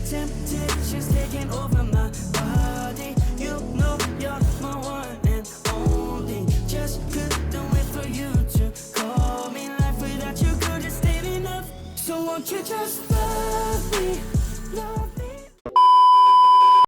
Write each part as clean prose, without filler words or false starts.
Temptations taking over my body. You know you're my one and only. Just couldn't wait for you to call me. Life without you could just ain't enough. So won't you just love me, love me?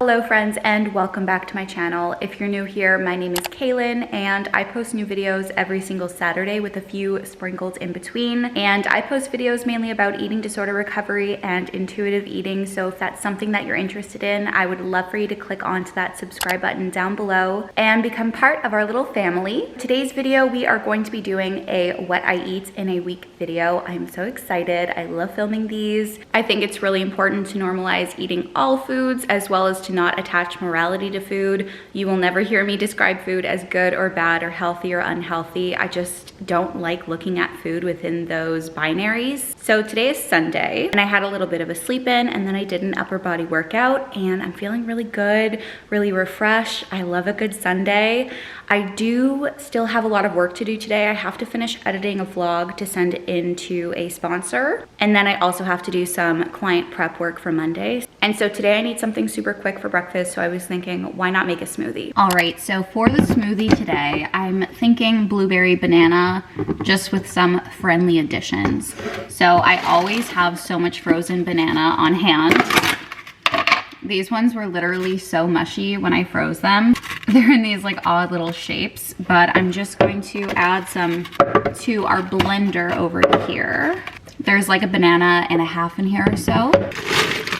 Hello friends and welcome back to my channel. If you're new here, my name is Kailin and I post new videos every single Saturday with a few sprinkles in between. And I post videos mainly about eating disorder recovery and intuitive eating. So if that's something that you're interested in, I would love for you to click onto that subscribe button down below and become part of our little family. Today's video, we are going to be doing a what I eat in a week video. I'm so excited. I love filming these. I think it's really important to normalize eating all foods as well as to not attach morality to food. You will never hear me describe food as good or bad or healthy or unhealthy. I just don't like looking at food within those binaries. So today is Sunday and I had a little bit of a sleep in and then I did an upper body workout and I'm feeling really good, really refreshed. I love a good Sunday. I do still have a lot of work to do today. I have to finish editing a vlog to send in to a sponsor. And then I also have to do some client prep work for Monday. And so today I need something super quick for breakfast. So I was thinking, why not make a smoothie? All right, so for the smoothie today, I'm thinking blueberry banana, just with some friendly additions. So I always have so much frozen banana on hand. These ones were literally so mushy when I froze them. They're in these like odd little shapes, but I'm just going to add some to our blender over here. There's like a banana and a half in here or so.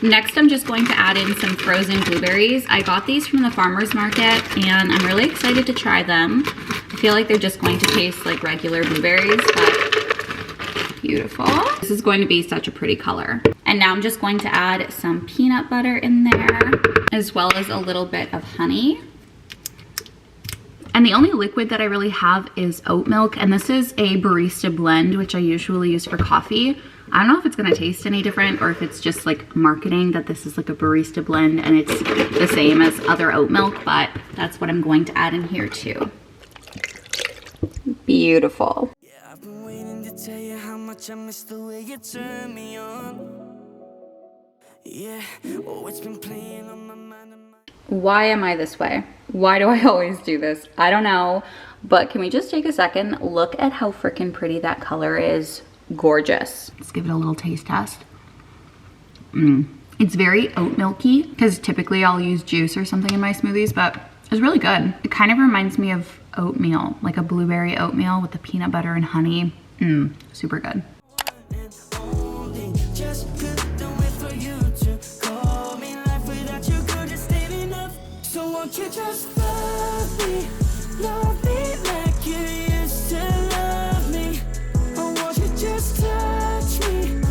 Next, I'm just going to add in some frozen blueberries. I got these from the farmer's market and I'm really excited to try them. I feel like they're just going to taste like regular blueberries, but beautiful. This is going to be such a pretty color. And now I'm just going to add some peanut butter in there, as well as a little bit of honey. And the only liquid that I really have is oat milk, and this is a barista blend, which I usually use for coffee. I don't know if it's gonna taste any different or if it's just like marketing that this is like a barista blend and it's the same as other oat milk, but that's what I'm going to add in here too. Beautiful. Yeah, I've been waiting to tell you how much I miss the way you turn me on. Yeah, oh, it's been playing on my mind. Why am I this way? Why do I always do this? I don't know, but can we just take a second? Look at how freaking pretty that color is. Gorgeous. Let's give it a little taste test. It's very oat milky because typically I'll use juice or something in my smoothies, but it's really good. It kind of reminds me of oatmeal, like a blueberry oatmeal with the peanut butter and honey. Super good. Won't you just love me like you used to love me? Or won't you just touch me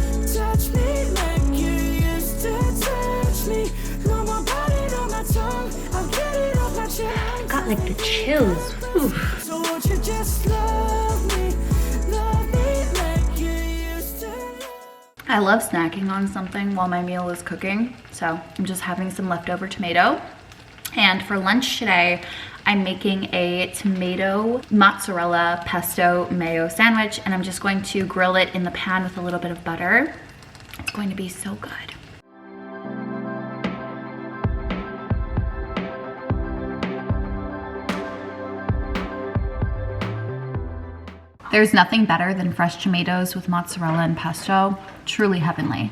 like you used to touch me? No more biting on my tongue, I'll get it off my chest. Got like the chills. Oof. So won't you just love me like you used to love? I love snacking on something while my meal is cooking, so I'm just having some leftover tomato. And for lunch today, I'm making a tomato mozzarella pesto mayo sandwich, and I'm just going to grill it in the pan with a little bit of butter. It's going to be so good. There's nothing better than fresh tomatoes with mozzarella and pesto. Truly heavenly.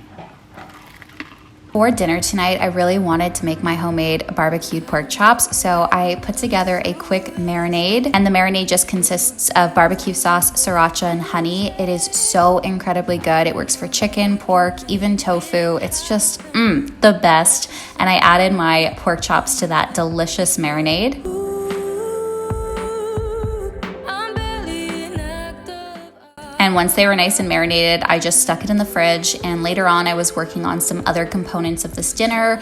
For dinner tonight, I really wanted to make my homemade barbecued pork chops, so I put together a quick marinade, and the marinade just consists of barbecue sauce, sriracha, and honey. It is so incredibly good. It works for chicken, pork, even tofu. It's just the best, and I added my pork chops to that delicious marinade. And once they were nice and marinated, I just stuck it in the fridge. And later on, I was working on some other components of this dinner.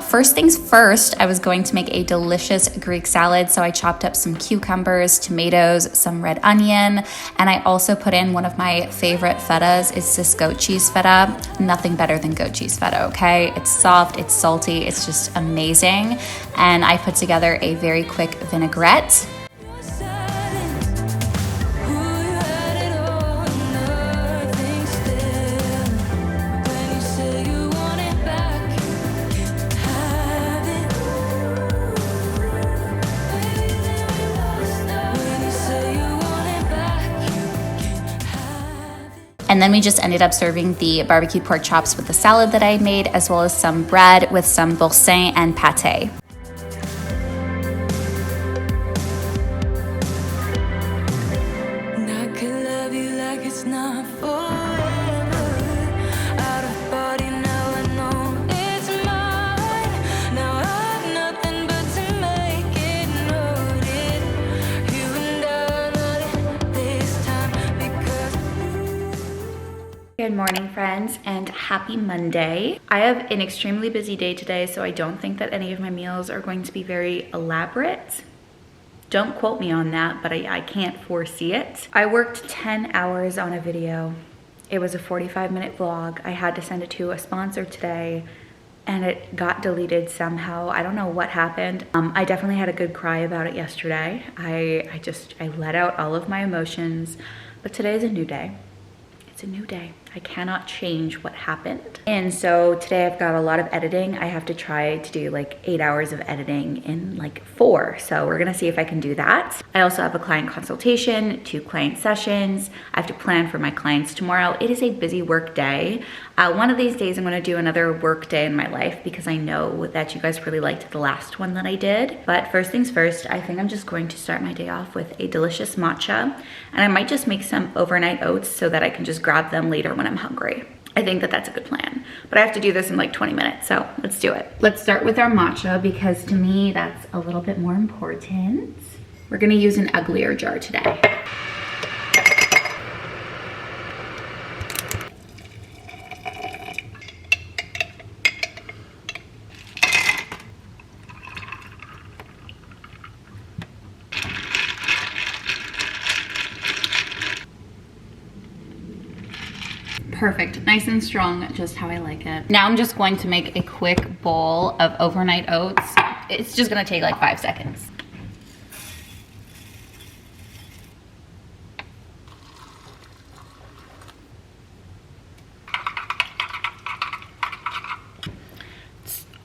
First things first, I was going to make a delicious Greek salad. So I chopped up some cucumbers, tomatoes, some red onion. And I also put in one of my favorite fetas. It's this goat cheese feta. Nothing better than goat cheese feta, okay? It's soft, it's salty, it's just amazing. And I put together a very quick vinaigrette. And then we just ended up serving the barbecue pork chops with the salad that I made, as well as some bread with some boursin and pate. And I could love you like it's not forever. Out of body now, I know it's mine. Now I've nothing but to make it noted. You and I know it this time because Good morning, friends, and happy Monday. I have an extremely busy day today, so I don't think that any of my meals are going to be very elaborate. Don't quote me on that, but I can't foresee it. I worked 10 hours on a video. It was a 45-minute vlog. I had to send it to a sponsor today, and it got deleted somehow. I don't know what happened. I definitely had a good cry about it yesterday. I let out all of my emotions, but today is a new day. It's a new day. I cannot change what happened. And so today I've got a lot of editing. I have to try to do like 8 hours of editing in like 4. So we're gonna see if I can do that. I also have a client consultation, 2 client sessions. I have to plan for my clients tomorrow. It is a busy work day. One of these days I'm gonna do another work day in my life because I know that you guys really liked the last one that I did. But first things first, I think I'm just going to start my day off with a delicious matcha. And I might just make some overnight oats so that I can just grab them later when I'm hungry. I think that that's a good plan, but I have to do this in like 20 minutes, so let's do it. Let's start with our matcha because to me that's a little bit more important. We're gonna use an uglier jar today. Perfect, nice and strong, just how I like it. Now I'm just going to make a quick bowl of overnight oats. It's just gonna take like 5 seconds.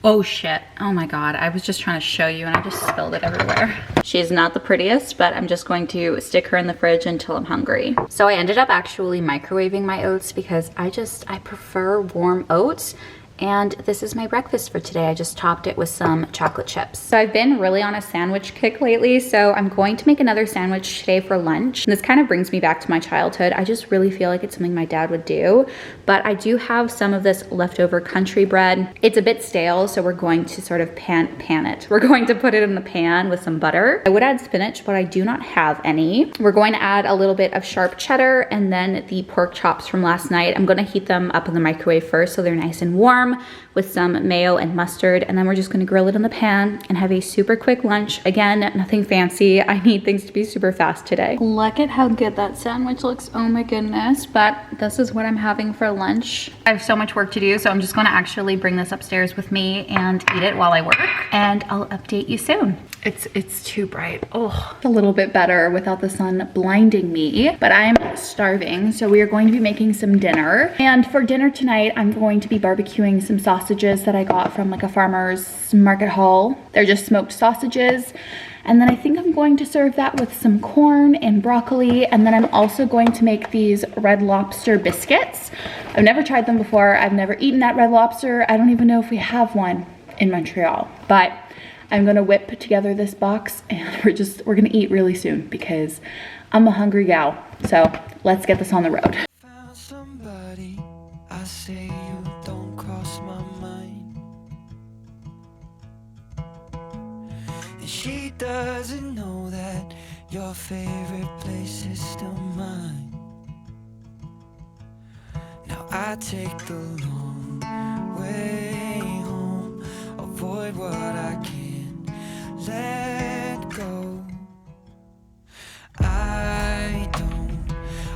Oh shit, oh my God, I was just trying to show you and I just spilled it everywhere. She's not the prettiest, but I'm just going to stick her in the fridge until I'm hungry. So I ended up actually microwaving my oats because I prefer warm oats. And this is my breakfast for today. I just topped it with some chocolate chips. So I've been really on a sandwich kick lately, so I'm going to make another sandwich today for lunch. And this kind of brings me back to my childhood. I just really feel like it's something my dad would do. But I do have some of this leftover country bread. It's a bit stale, so we're going to sort of pan it. We're going to put it in the pan with some butter. I would add spinach, but I do not have any. We're going to add a little bit of sharp cheddar and then the pork chops from last night. I'm gonna heat them up in the microwave first so they're nice and warm, with some mayo and mustard, and then we're just gonna grill it in the pan and have a super quick lunch. Again, nothing fancy. I need things to be super fast today. Look at how good that sandwich looks. Oh my goodness, but this is what I'm having for lunch. I have so much work to do, so I'm just gonna actually bring this upstairs with me and eat it while I work, and I'll update you soon. It's too bright. Oh, a little bit better without the sun blinding me, but I'm starving, so we are going to be making some dinner. And for dinner tonight, I'm going to be barbecuing some sausages that I got from like a farmer's market haul. They're just smoked sausages. And then I think I'm going to serve that with some corn and broccoli. And then I'm also going to make these Red Lobster biscuits. I've never tried them before. I've never eaten at Red Lobster. I don't even know if we have one in Montreal, but I'm gonna whip together this box and we're gonna eat really soon because I'm a hungry gal. So let's get this on the road. found somebody, I say you don't cross my mind. And she doesn't know that your favorite place is still mine. Now I take the long way home, avoid what I can't let go. I don't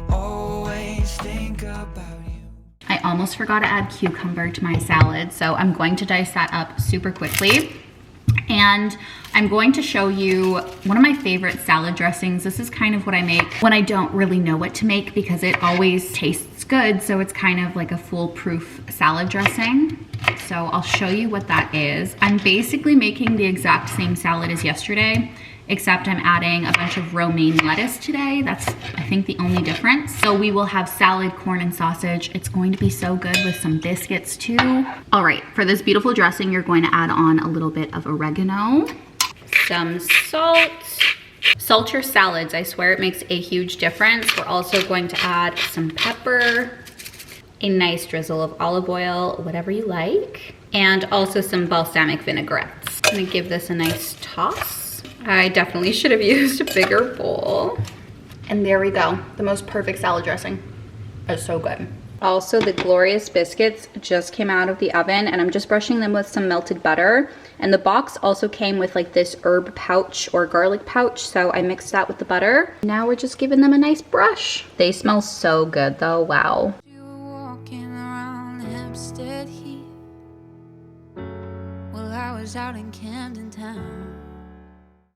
always think about you. I almost forgot to add cucumber to my salad, so I'm going to dice that up super quickly. And I'm going to show you one of my favorite salad dressings. This is kind of what I make when I don't really know what to make because it always tastes good. So it's kind of like a foolproof salad dressing. So I'll show you what that is. I'm basically making the exact same salad as yesterday. except I'm adding a bunch of romaine lettuce today. That's, I think, the only difference. So we will have salad, corn, and sausage. It's going to be so good with some biscuits too. All right, for this beautiful dressing, you're going to add on a little bit of oregano, some salt. Salt your salads, I swear it makes a huge difference. We're also going to add some pepper, a nice drizzle of olive oil, whatever you like, and also some balsamic vinaigrettes. I'm gonna give this a nice toss. I definitely should have used a bigger bowl. And there we go, the most perfect salad dressing. It's so good. Also, the glorious biscuits just came out of the oven, and I'm just brushing them with some melted butter. And the box also came with like this herb pouch or garlic pouch, so I mixed that with the butter. Now we're just giving them a nice brush. They smell so good though, wow. You were walking around Hempstead Heath while I was out in Camden Town.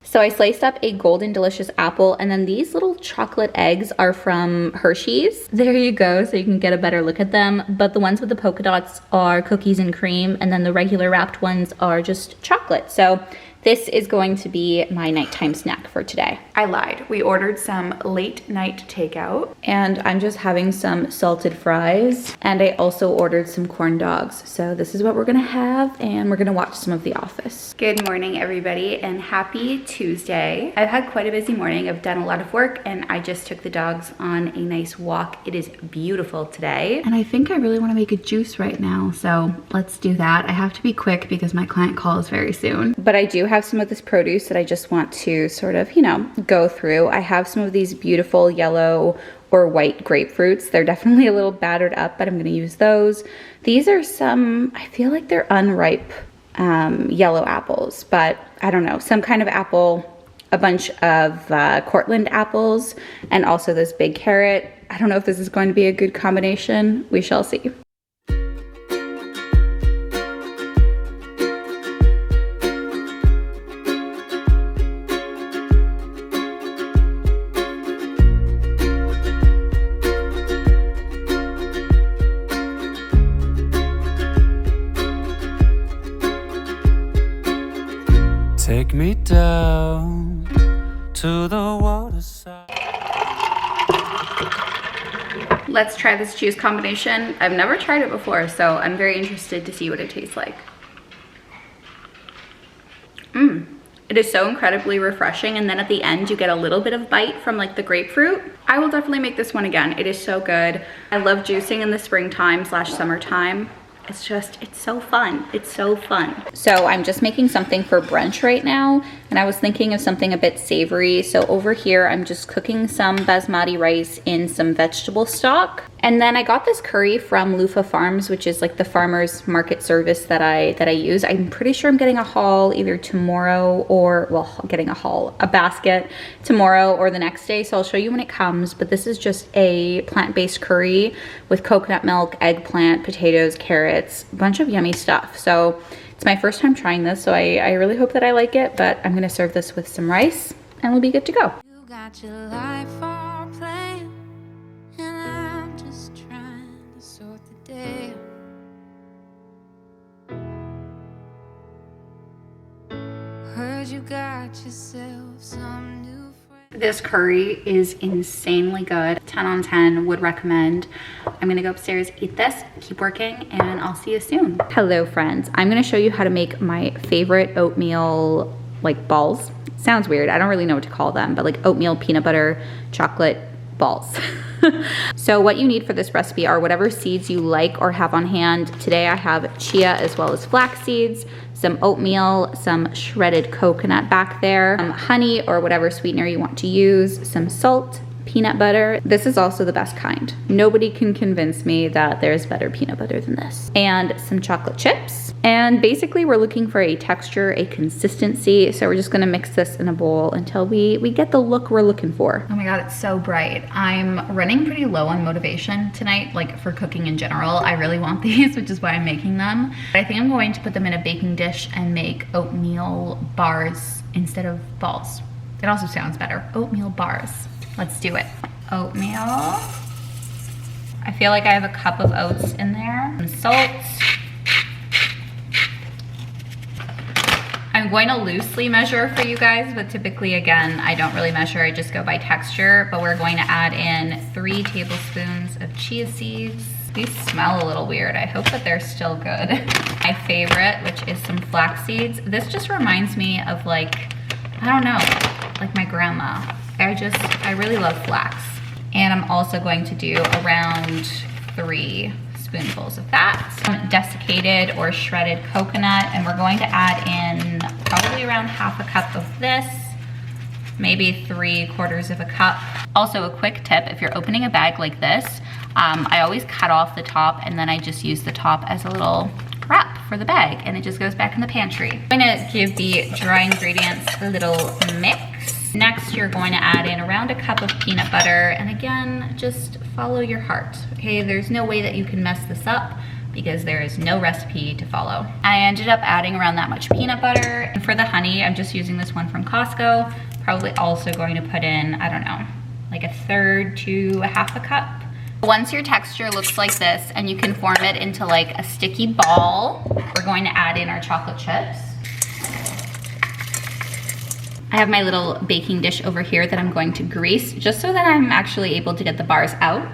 So I sliced up a golden delicious apple, and then these little chocolate eggs are from Hershey's. There you go, so you can get a better look at them. But the ones with the polka dots are cookies and cream, and then the regular wrapped ones are just chocolate. So this is going to be my nighttime snack for today. I lied. We ordered some late night takeout, and I'm just having some salted fries, and I also ordered some corn dogs. So this is what we're gonna have, and we're gonna watch some of The Office. Good morning, everybody, and happy Tuesday. I've had quite a busy morning. I've done a lot of work, and I just took the dogs on a nice walk. It is beautiful today, and I think I really wanna make a juice right now, so let's do that. I have to be quick because my client calls very soon, but I do have some of this produce that I just want to sort of, you know, go through. I have some of these beautiful yellow or white grapefruits. They're definitely a little battered up, but I'm going to use those. These are some, I feel like they're unripe yellow apples, but I don't know, some kind of apple, a bunch of Cortland apples, and also this big carrot. I don't know if this is going to be a good combination. We shall see. Take me down to the waterside. Let's try this juice combination. I've never tried it before, so I'm very interested to see what it tastes like. It is so incredibly refreshing, and then at the end you get a little bit of bite from like the grapefruit. I will definitely make this one again. It is so good. I love juicing in the springtime / summertime. It's so fun. It's so fun. So I'm just making something for brunch right now, and I was thinking of something a bit savory. So over here, I'm just cooking some basmati rice in some vegetable stock. And then I got this curry from Lufa Farms, which is like the farmer's market service that I use. I'm pretty sure I'm getting a haul either tomorrow or, well, getting a basket tomorrow or the next day. So I'll show you when it comes, but this is just a plant-based curry with coconut milk, eggplant, potatoes, carrots, a bunch of yummy stuff. So it's my first time trying this, so I really hope that I like it, but I'm gonna serve this with some rice and we'll be good to go. You got your life all planned, and I'm just trying to sort the day. Heard you got yourself some new friends. This curry is insanely good. 10 on 10, would recommend. I'm gonna go upstairs, eat this, keep working, and I'll see you soon. Hello friends, I'm gonna show you how to make my favorite oatmeal like balls. Sounds weird, I don't really know what to call them, but like oatmeal peanut butter chocolate balls. So what you need for this recipe are whatever seeds you like or have on hand. Today I have chia as well as flax seeds, some oatmeal, some shredded coconut back there, honey or whatever sweetener you want to use, some salt, peanut butter. This is also the best kind. Nobody can convince me that there's better peanut butter than this. And some chocolate chips. And basically we're looking for a texture, a consistency. So we're just gonna mix this in a bowl until we get the look we're looking for. Oh my God, it's so bright. I'm running pretty low on motivation tonight, like for cooking in general. I really want these, which is why I'm making them. But I think I'm going to put them in a baking dish and make oatmeal bars instead of balls. It also sounds better, oatmeal bars. Let's do it. Oatmeal. I feel like I have a cup of oats in there. Some salt. I'm going to loosely measure for you guys, but typically, again, I don't really measure, I just go by texture. But we're going to add in 3 tablespoons of chia seeds. These smell a little weird. I hope that they're still good. My favorite, which is some flax seeds. This just reminds me of like, I don't know, like my grandma. I really love flax. And I'm also going to do around 3 spoonfuls of that. Some desiccated or shredded coconut, and we're going to add in probably around ½ a cup of this, maybe 3/4 of a cup. Also, a quick tip, if you're opening a bag like this, I always cut off the top and then I just use the top as a little wrap for the bag, and it just goes back in the pantry. I'm gonna give the dry ingredients a little mix. Next, you're going to add in around a cup of peanut butter, and again, just follow your heart, okay? There's no way that you can mess this up because there is no recipe to follow. I ended up adding around that much peanut butter, and for the honey, I'm just using this one from Costco. Probably also going to put in, I don't know, like 1/3 to ½ a cup. Once your texture looks like this and you can form it into like a sticky ball, we're going to add in our chocolate chips. I have my little baking dish over here that I'm going to grease just so that I'm actually able to get the bars out.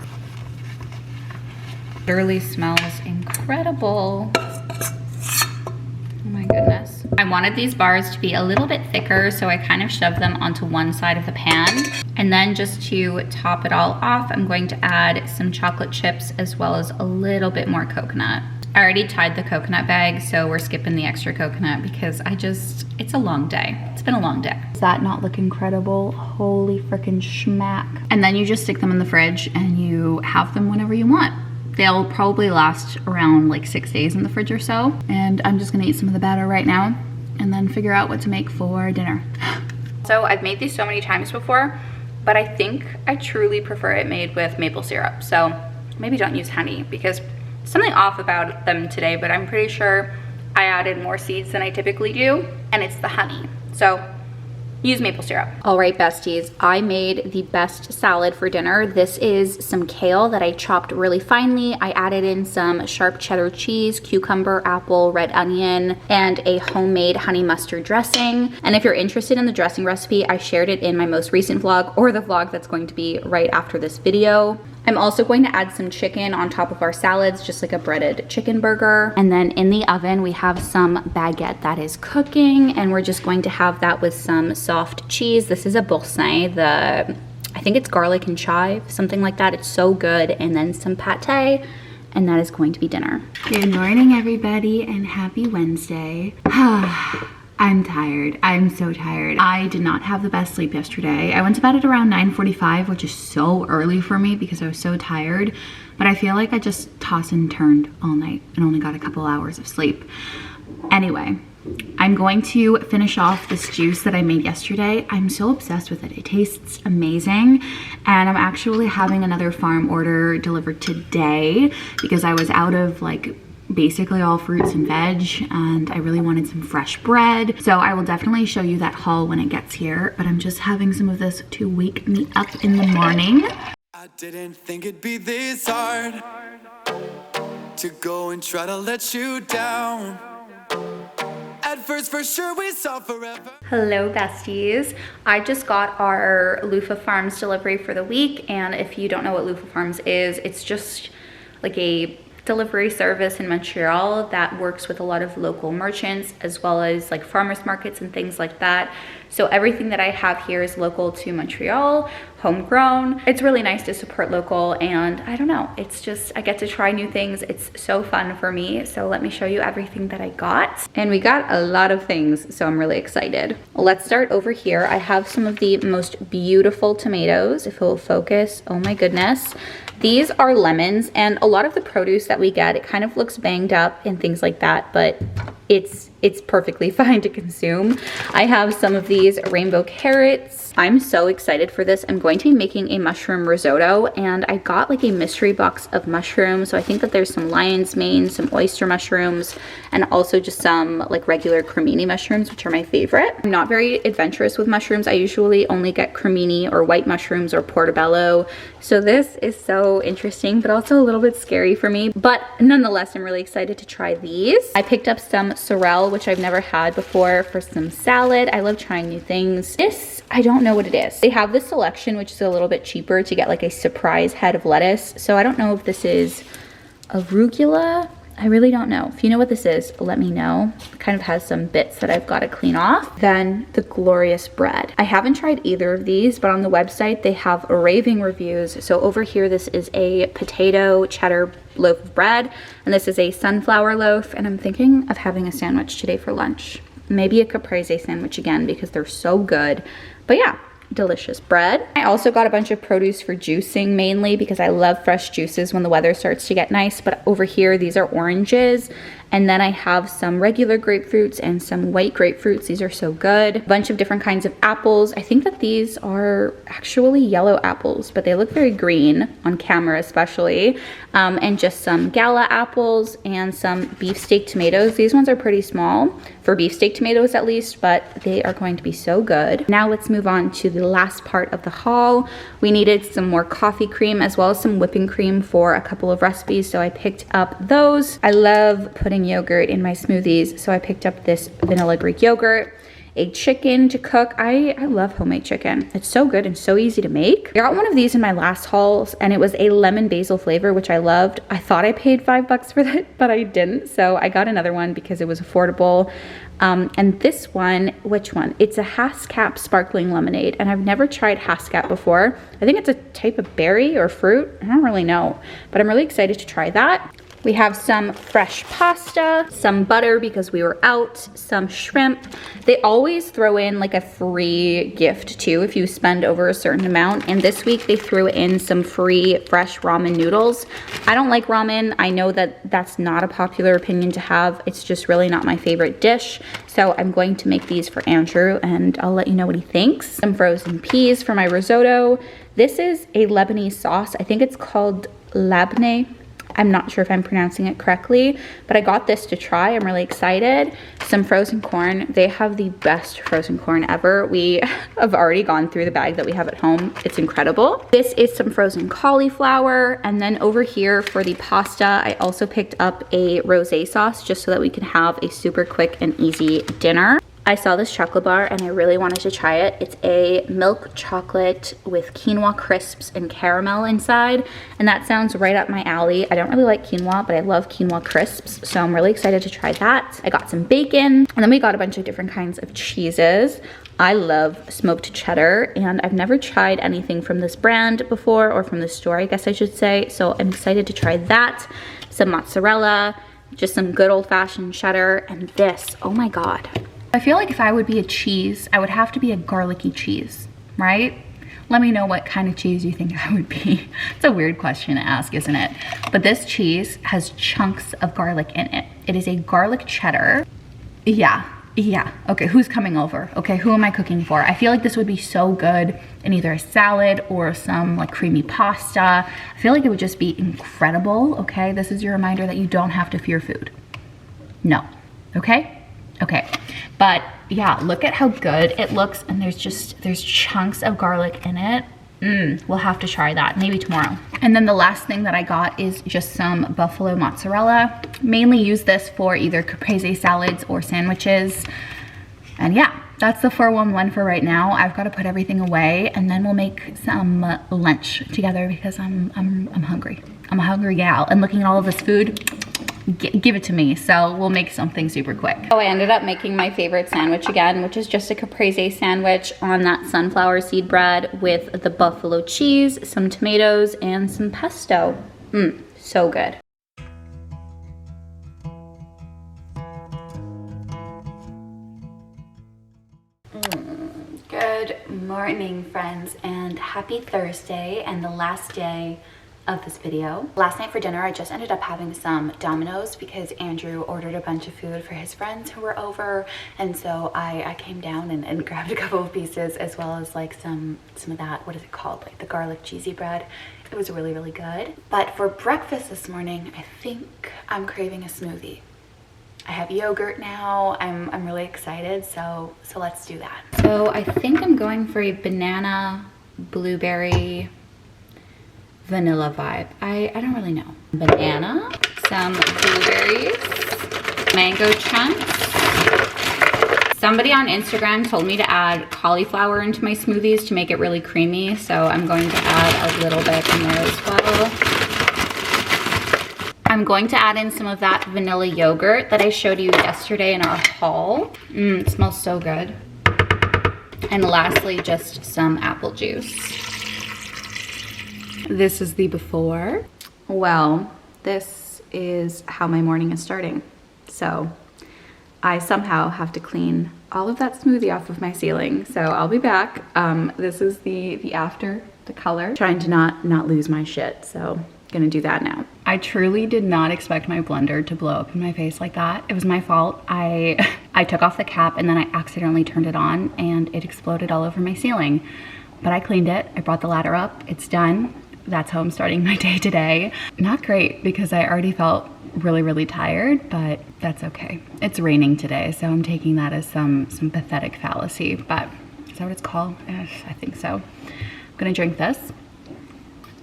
Literally smells incredible. Oh my goodness. I wanted these bars to be a little bit thicker, so I kind of shoved them onto one side of the pan. And then just to top it all off, I'm going to add some chocolate chips as well as a little bit more coconut. I already tied the coconut bag, so we're skipping the extra coconut because it's a long day. It's been a long day. Does that not look incredible? Holy frickin' schmack. And then you just stick them in the fridge and you have them whenever you want. They'll probably last around like 6 days in the fridge or so. And I'm just gonna eat some of the batter right now and then figure out what to make for dinner. So I've made these so many times before, but I think I truly prefer it made with maple syrup. So maybe don't use honey because something off about them today, but I'm pretty sure I added more seeds than I typically do, and it's the honey. So use maple syrup. All right, besties, I made the best salad for dinner. This is some kale that I chopped really finely. I added in some sharp cheddar cheese, cucumber, apple, red onion, and a homemade honey mustard dressing. And if you're interested in the dressing recipe, I shared it in my most recent vlog, or the vlog that's going to be right after this video. I'm also going to add some chicken on top of our salads, just like a breaded chicken burger. And then in the oven, we have some baguette that is cooking, and we're just going to have that with some soft cheese. This is a boursin, I think it's garlic and chive, something like that. It's so good. And then some pate, and that is going to be dinner. Good morning, everybody, and happy Wednesday. I'm tired. I'm so tired. I did not have the best sleep yesterday. I went to bed at around 9:45, which is so early for me because I was so tired. But I feel like I just tossed and turned all night and only got a couple hours of sleep. Anyway, I'm going to finish off this juice that I made yesterday. I'm so obsessed with it. It tastes amazing. And I'm actually having another farm order delivered today because I was out of like basically all fruits and veg, and I really wanted some fresh bread. So I will definitely show you that haul when it gets here, but I'm just having some of this to wake me up in the morning. I didn't think it'd be this hard to go and try to let you down. At first, for sure, we saw forever. Hello, besties. I just got our Loofah Farms delivery for the week, and if you don't know what Loofah Farms is, it's just like a delivery service in Montreal that works with a lot of local merchants as well as like farmers markets and things like that. So everything that I have here is local to Montreal, homegrown. It's really nice to support local, and I don't know, it's just, I get to try new things. It's so fun for me. So let me show you everything that I got. And we got a lot of things, so I'm really excited. Let's start over here. I have some of the most beautiful tomatoes, if it will focus. Oh my goodness. These are lemons, and a lot of the produce that we get, it kind of looks banged up and things like that, but it's perfectly fine to consume. I have some of these rainbow carrots. I'm so excited for this. I'm going to be making a mushroom risotto, and I got like a mystery box of mushrooms. So I think that there's some lion's mane, some oyster mushrooms, and also just some like regular cremini mushrooms, which are my favorite. I'm not very adventurous with mushrooms. I usually only get cremini or white mushrooms or portobello. So this is so interesting, but also a little bit scary for me. But nonetheless, I'm really excited to try these. I picked up some sorrel kale, which I've never had before, for some salad. I love trying new things. This, I don't know what it is. They have this selection, which is a little bit cheaper to get like a surprise head of lettuce. So I don't know if this is arugula. I really don't know. If you know what this is, let me know. It kind of has some bits that I've got to clean off. Then the glorious bread. I haven't tried either of these, but on the website they have raving reviews. So over here, this is a potato cheddar loaf of bread, and this is a sunflower loaf, and I'm thinking of having a sandwich today for lunch. Maybe a caprese sandwich again because they're so good. But yeah, delicious bread. I also got a bunch of produce for juicing, mainly because I love fresh juices when the weather starts to get nice. But over here, these are oranges. And then I have some regular grapefruits and some white grapefruits. These are so good. A bunch of different kinds of apples. I think that these are actually yellow apples, but they look very green on camera especially. And just some gala apples and some beefsteak tomatoes. These ones are pretty small, for beefsteak tomatoes at least, but they are going to be so good. Now let's move on to the last part of the haul. We needed some more coffee cream as well as some whipping cream for a couple of recipes, so I picked up those. I love putting yogurt in my smoothies, so I picked up this vanilla Greek yogurt, a chicken to cook. I love homemade chicken. It's so good and so easy to make. I got one of these in my last hauls, and it was a lemon basil flavor, which I loved. I thought I paid $5 for that, but I didn't, so I got another one because it was affordable. And this one, which one? It's a Haskap sparkling lemonade, and I've never tried Haskap before. I think it's a type of berry or fruit. I don't really know, but I'm really excited to try that. We have some fresh pasta, some butter because we were out, some shrimp. They always throw in like a free gift too if you spend over a certain amount. And this week they threw in some free fresh ramen noodles. I don't like ramen. I know that that's not a popular opinion to have. It's just really not my favorite dish. So I'm going to make these for Andrew and I'll let you know what he thinks. Some frozen peas for my risotto. This is a Lebanese sauce. I think it's called labneh. I'm not sure if I'm pronouncing it correctly, but I got this to try. I'm really excited. Some frozen corn. They have the best frozen corn ever. We have already gone through the bag that we have at home. It's incredible. This is some frozen cauliflower. And then over here for the pasta, I also picked up a rosé sauce just so that we can have a super quick and easy dinner. I saw this chocolate bar and I really wanted to try it. It's a milk chocolate with quinoa crisps and caramel inside, and that sounds right up my alley. I don't really like quinoa, but I love quinoa crisps, so I'm really excited to try that. I got some bacon, and then we got a bunch of different kinds of cheeses. I love smoked cheddar, and I've never tried anything from this brand before, or from this store, I guess I should say, so I'm excited to try that. Some mozzarella, just some good old-fashioned cheddar, and this, oh my God. I feel like if I would be a cheese, I would have to be a garlicky cheese, right? Let me know what kind of cheese you think I would be. It's a weird question to ask, isn't it? But this cheese has chunks of garlic in it. It is a garlic cheddar. Yeah. Okay, who's coming over? Okay, who am I cooking for? I feel like this would be so good in either a salad or some like creamy pasta. I feel like it would just be incredible, okay? This is your reminder that you don't have to fear food. No, okay? Okay, but yeah, look at how good it looks, and there's chunks of garlic in it. We'll have to try that, maybe tomorrow. And then the last thing that I got is just some buffalo mozzarella. Mainly use this for either caprese salads or sandwiches. And yeah, that's the 411 for right now. I've got to put everything away, and then we'll make some lunch together because I'm hungry. I'm a hungry gal, and looking at all of this food, give it to me. So we'll make something super quick. Oh, I ended up making my favorite sandwich again, which is just a caprese sandwich on that sunflower seed bread with the buffalo cheese, some tomatoes, and some pesto. So good. Good morning, friends, and happy Thursday and the last day of this video. Last night for dinner, I just ended up having some Domino's because Andrew ordered a bunch of food for his friends who were over, and so I came down and grabbed a couple of pieces, as well as like some of that, what is it called, like the garlic cheesy bread. It was really, really good. But for breakfast this morning, I think I'm craving a smoothie. I have yogurt now. I'm really excited, so let's do that. So I think I'm going for a banana, blueberry, vanilla vibe. I don't really know. Banana, some blueberries. mango chunks. Somebody on Instagram told me to add cauliflower into my smoothies to make it really creamy, so I'm going to add a little bit in there as well. I'm going to add in some of that vanilla yogurt that I showed you yesterday in our haul. It smells so good. And lastly, just some apple juice. This is the before. Well, this is how my morning is starting. So I somehow have to clean all of that smoothie off of my ceiling. So I'll be back. This is the after, the color. Trying to not lose my shit. So gonna do that now. I truly did not expect my blender to blow up in my face like that. It was my fault. I took off the cap and then I accidentally turned it on and it exploded all over my ceiling. But I cleaned it. I brought the ladder up. It's done. That's how I'm starting my day today. Not great because I already felt really tired, but that's okay. It's raining today, so I'm taking that as some pathetic fallacy, but is that what it's called? I think so. I'm gonna drink this.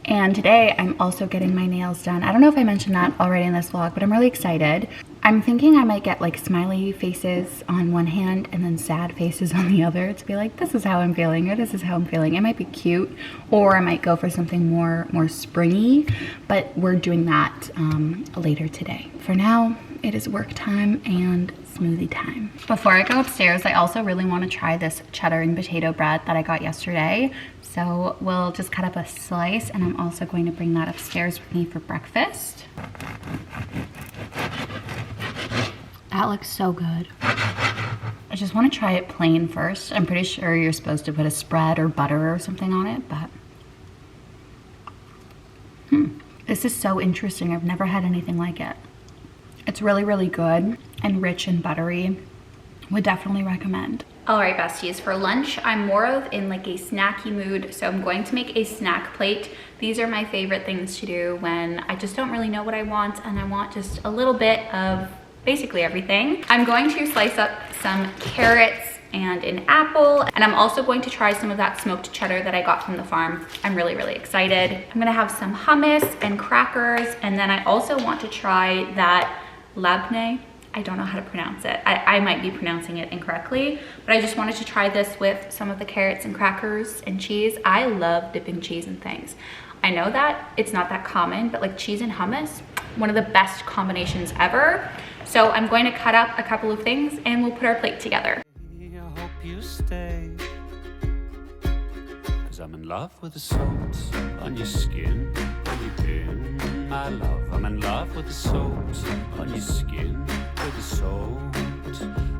And today I'm also getting my nails done. I don't know if I mentioned that already in this vlog, but I'm really excited. I'm thinking I might get like smiley faces on one hand and then sad faces on the other to be like, this is how I'm feeling, or this is how I'm feeling. It might be cute, or I might go for something more springy, but we're doing that later today. For now, it is work time and smoothie time. Before I go upstairs, I also really want to try this cheddar and potato bread that I got yesterday. So we'll just cut up a slice, and I'm also going to bring that upstairs with me for breakfast. That looks so good. I just want to try it plain first. I'm pretty sure you're supposed to put a spread or butter or something on it, but this is so interesting. I've never had anything like it. It's really good and rich and buttery. Would definitely recommend. All right, besties, for lunch, I'm more of in like a snacky mood, so I'm going to make a snack plate. These are my favorite things to do when I just don't really know what I want and I want just a little bit of basically everything. I'm going to slice up some carrots and an apple, and I'm also going to try some of that smoked cheddar that I got from the farm. I'm really excited. I'm gonna have some hummus and crackers, and then I also want to try that labneh. I don't know how to pronounce it. I might be pronouncing it incorrectly, but I just wanted to try this with some of the carrots and crackers and cheese. I love dipping cheese in things. I know that it's not that common, but like cheese and hummus, one of the best combinations ever. So I'm going to cut up a couple of things and we'll put our plate together. I hope you stay, 'cause I'm in love with the salt on your skin when you've been my love. I'm in love with the salt on your skin with the salt.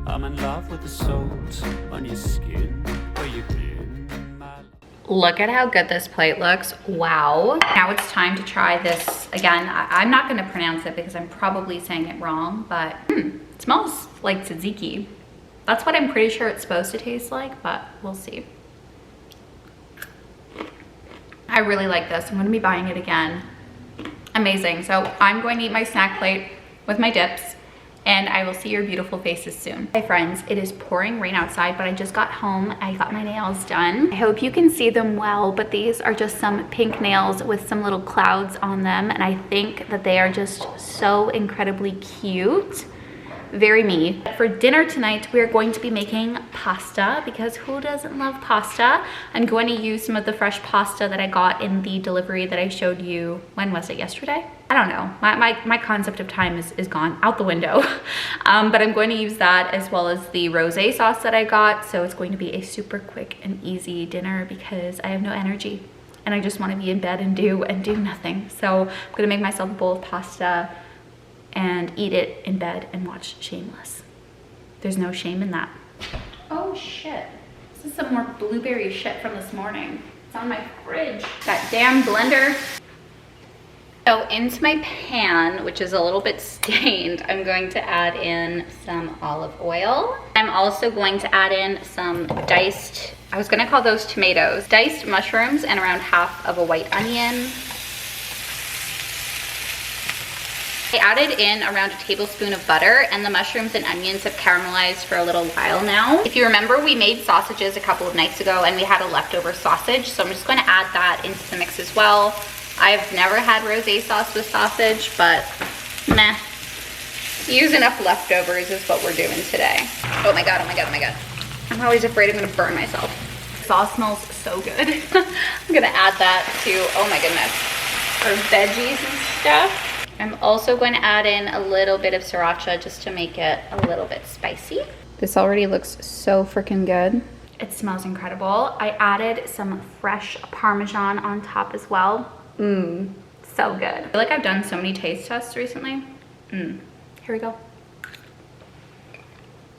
I'm in love with the salt on your skin where you've been my love. Look at how good this plate looks. Wow. Now it's time to try this again. I'm not gonna pronounce it because I'm probably saying it wrong, but it smells like tzatziki. That's what I'm pretty sure it's supposed to taste like, but we'll see. I really like this. I'm gonna be buying it again. Amazing. So I'm going to eat my snack plate with my dips, and I will see your beautiful faces soon. Hi friends, it is pouring rain outside, but I just got home. I got my nails done. I hope you can see them well, but these are just some pink nails with some little clouds on them, and I think that they are just so incredibly cute. Very me. For dinner tonight, we are going to be making pasta because who doesn't love pasta? I'm going to use some of the fresh pasta that I got in the delivery that I showed you. When was it? Yesterday? I don't know. My concept of time is gone out the window. But I'm going to use that as well as the rosé sauce that I got. So it's going to be a super quick and easy dinner because I have no energy and I just want to be in bed and do nothing. So I'm going to make myself a bowl of pasta and eat it in bed and watch Shameless. There's no shame in that. Oh shit. This is some more blueberry shit from this morning. It's on my fridge. That damn blender. So into my pan, which is a little bit stained, I'm going to add in some olive oil. I'm also going to add in some diced, I was gonna call those tomatoes, diced mushrooms and around half of a white onion. I added in around a tablespoon of butter, and the mushrooms and onions have caramelized for a little while now. If you remember, we made sausages a couple of nights ago and we had a leftover sausage, so I'm just going to add that into the mix as well. I've never had rosé sauce with sausage, but meh. Use enough leftovers is what we're doing today. Oh my God, oh my God, oh my God. I'm always afraid I'm gonna burn myself. Sauce smells so good. I'm gonna add that to, oh my goodness, our veggies and stuff. I'm also going to add in a little bit of sriracha just to make it a little bit spicy. This already looks so freaking good. It smells incredible. I added some fresh Parmesan on top as well. Mmm, so good. I feel like I've done so many taste tests recently. Here we go.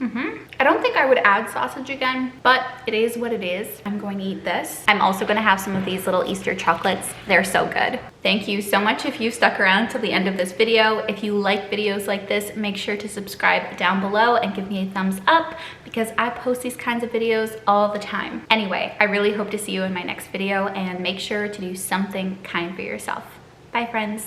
I don't think I would add sausage again, but it is what it is. I'm going to eat this. I'm also going to have some of these little Easter chocolates. They're so good. Thank you so much if you stuck around till the end of this video. If you like videos like this, make sure to subscribe down below and give me a thumbs up because I post these kinds of videos all the time. Anyway, I really hope to see you in my next video and make sure to do something kind for yourself. Bye, friends.